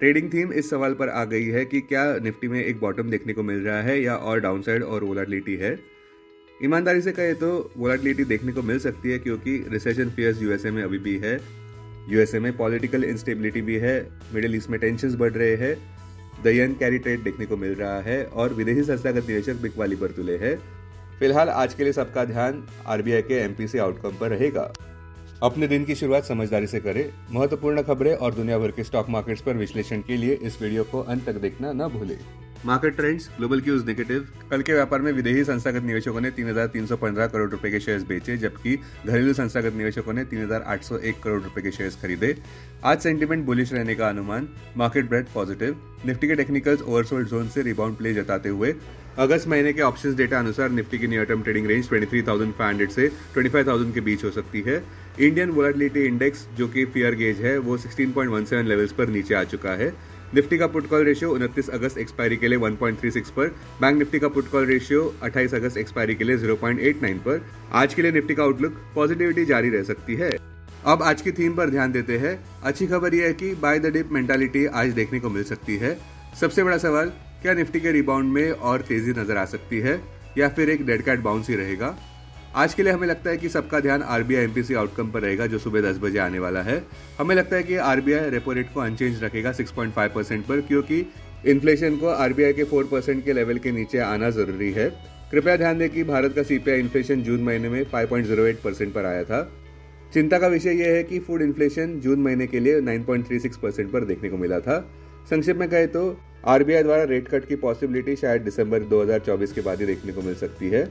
Trading theme इस सवाल पर आ गई है कि क्या निफ्टी में एक बॉटम देखने को मिल रहा है या और डाउनसाइड और वोलेटिलिटी है। ईमानदारी से कहे तो वोलेटिलिटी देखने को मिल सकती है क्योंकि रिसेशन फियर्स यूएसए में अभी भी है, यूएसए में पॉलिटिकल इंस्टेबिलिटी भी है, मिडिल ईस्ट में टेंशंस बढ़ रहे हैं, द येन कैरी ट्रेड देखने को मिल रहा है और विदेशी संस्थागत निवेशक बिकवाली पर तुले हैं। फिलहाल आज के लिए सबका ध्यान आरबीआई के एमपीसी आउटकम पर रहेगा। अपने दिन की शुरुआत समझदारी से करें। महत्वपूर्ण खबरें और दुनिया भर के स्टॉक मार्केट्स पर विश्लेषण के लिए इस वीडियो को अंत तक देखना न भूलें। Market trends, global cues negative. कल के व्यापार में विदेशी संस्थागत निवेशकों ने 3,315 करोड़ रुपए के शेयर्स बेचे, जबकि घरेलू संस्थागत निवेशकों ने 3,801 करोड़ रुपए के शेयर्स खरीदे। आज सेंटीमेंट बुलिश रहने का अनुमान, मार्केट ब्रेड पॉजिटिव। निफ्टी के टेक्निकल्स ओवरसोल्ड जोन से रिबाउंड प्ले जताते हुए अगस्त महीने के ऑप्शंस डेटा अनुसार निफ्टी की नियर टर्म ट्रेडिंग रेंज 23,500 से 25,000 के बीच हो सकती है। इंडियन वोलेटिलिटी इंडेक्स जो कि फियर गेज है वो 16.17 लेवल्स पर नीचे आ चुका है। निफ्टी का पुट कॉल रेशियो 29 अगस्त एक्सपायरी के लिए 1.36 पर, बैंक निफ्टी का पुट कॉल रेशियो 28 अगस्त एक्सपायरी के लिए 0.89 पर। आज के लिए निफ्टी का आउटलुक पॉजिटिविटी जारी रह सकती है। अब आज की थीम पर ध्यान देते हैं। अच्छी खबर यह है कि बाय द डिप मेंटालिटी आज देखने को मिल सकती है। सबसे बड़ा सवाल, क्या निफ्टी के रिबाउंड में और तेजी नजर आ सकती है या फिर एक डेड कैट बाउंस ही रहेगा। आज के लिए हमें लगता है कि सबका ध्यान आरबीआई एमपीसी आउटकम पर रहेगा जो सुबह 10 बजे आने वाला है। हमें लगता है कि आरबीआई रेपो रेट को अनचेंज रखेगा 6.5% पर, क्योंकि इन्फ्लेशन को आरबीआई के 4% के लेवल के नीचे आना जरूरी है। कृपया ध्यान दें कि भारत का सीपीआई इन्फ्लेशन जून महीने में 5.08% पर आया था। चिंता का विषय यह है कि फूड इन्फ्लेशन जून महीने के लिए 9.36% पर देखने को मिला था। संक्षेप में कहे तो आरबीआई द्वारा रेट कट की पॉसिबिलिटी शायद दिसंबर 2024 के बाद ही देखने को मिल सकती है।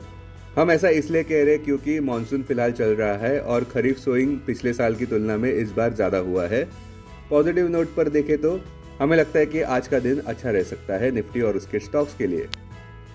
हम ऐसा इसलिए कह रहे हैं क्योंकि मॉनसून फिलहाल चल रहा है और खरीफ सोइंग पिछले साल की तुलना में इस बार ज्यादा हुआ है। पॉजिटिव नोट पर देखें तो हमें लगता है कि आज का दिन अच्छा रह सकता है निफ्टी और उसके स्टॉक्स के लिए।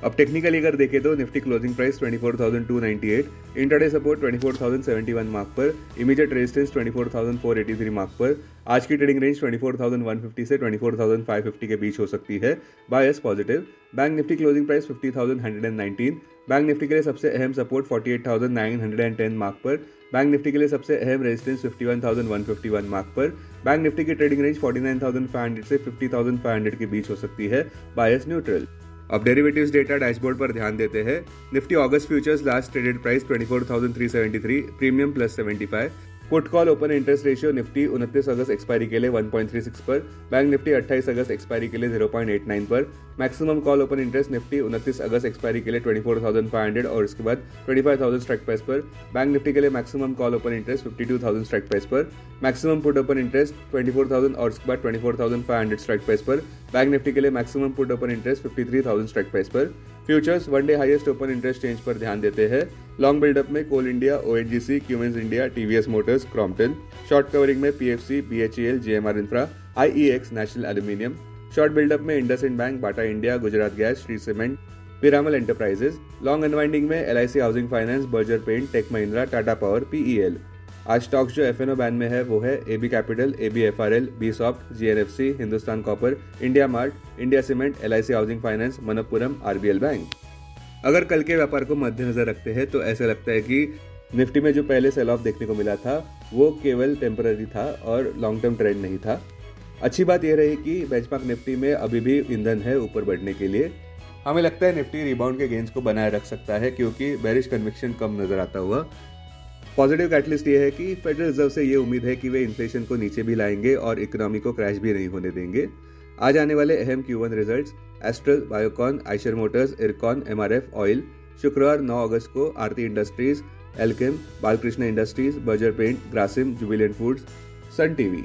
अब टेक्निकली अगर देखें तो Nifty closing price 24,298, intraday support 24,071 mark पर, इमीडिएट रेजिस्टेंस 24,483 मार्क पर। आज की ट्रेडिंग रेंज 24,150 से 24,550 के बीच हो सकती है। Bias positive. Bank Nifty closing price 50,119, bank Nifty के लिए सबसे अहम सपोर्ट 48,910 मार्क पर, बैंक निफ्टी के लिए सबसे अहम रेजिस्टेंस 51,151 मार्क पर। बैंक निफ्टी की ट्रेडिंग रेंज 49,500 से 50,500 के बीच हो सकती है। Bias neutral. अब डेरिवेटिव्स डेटा डैशबोर्ड पर ध्यान देते हैं। निफ्टी अगस्त futures last traded price 24,373, premium +75। Put call open interest ratio Nifty 29 अगस्त एक्सपायरी के लिए 1.36 पर, बैंक निफ्टी 28 अगस्त एक्सपायरी के लिए 0.89 पर। Maximum call open interest Nifty 29 अगस्त एक्सपायरी के लिए 24,500 और इसके बाद 25,000 स्ट्राइक प्राइस पर। बैंक निफ्टी के लिए maximum call open interest 52,000 strike price पर, मैक्सिमम पुट ओपन इंटरेस्ट 24,000 और इसके बाद 24,500 स्ट्राइक प्राइस पर। बैंक निफ्टी के लिए maximum put open interest 53,000 strike price पर। Futures one day highest open interest change पर ध्यान देते हैं। लॉन्ग बिल्डअप में Coal India, ONGC, Cummins India, TVS Motors, Crompton. Short covering में PFC, BHEL, GMR Infra, IEX, National Aluminium. Short buildup में IndusInd Bank, Bata India, Gujarat gas, Shree cement, Piramal Enterprises. Long unwinding में LIC Housing Finance, Berger Paint, Tech Mahindra, Tata Power, PEL. आज stocks जो FNO ban में है वो है AB Capital, ABFRL, B Soft, GNFC, Hindustan Copper, India Mart, India Cement, LIC Housing finance, Manappuram, RBL bank. अगर कल के व्यापार को मद्देनजर रखते हैं तो ऐसा लगता है कि निफ्टी में जो पहले सेल ऑफ देखने को मिला था वो केवल टेम्पररी था और लॉन्ग टर्म ट्रेंड नहीं था। अच्छी बात यह रही कि बेंचमार्क निफ्टी में अभी भी ईंधन है ऊपर बढ़ने के लिए। हमें लगता है निफ्टी रिबाउंड के गेंस को बनाए रख सकता है क्योंकि बेरिश कन्विक्शन कम नजर आता हुआ। पॉजिटिव कैटलिस्ट ये है कि फेडरल रिजर्व से ये उम्मीद है कि वे इन्फ्लेशन को नीचे भी लाएंगे और इकोनॉमी को क्रैश भी नहीं होने देंगे। आज आने वाले अहम Q1 results, Astral, Biocon, Eicher Motors, Ircon, MRF oil. शुक्रवार 9 अगस्त को Aarti Industries, Alkem, Balkrishna Industries, Berger Paint, Grasim, Jubilant Foods, Sun TV.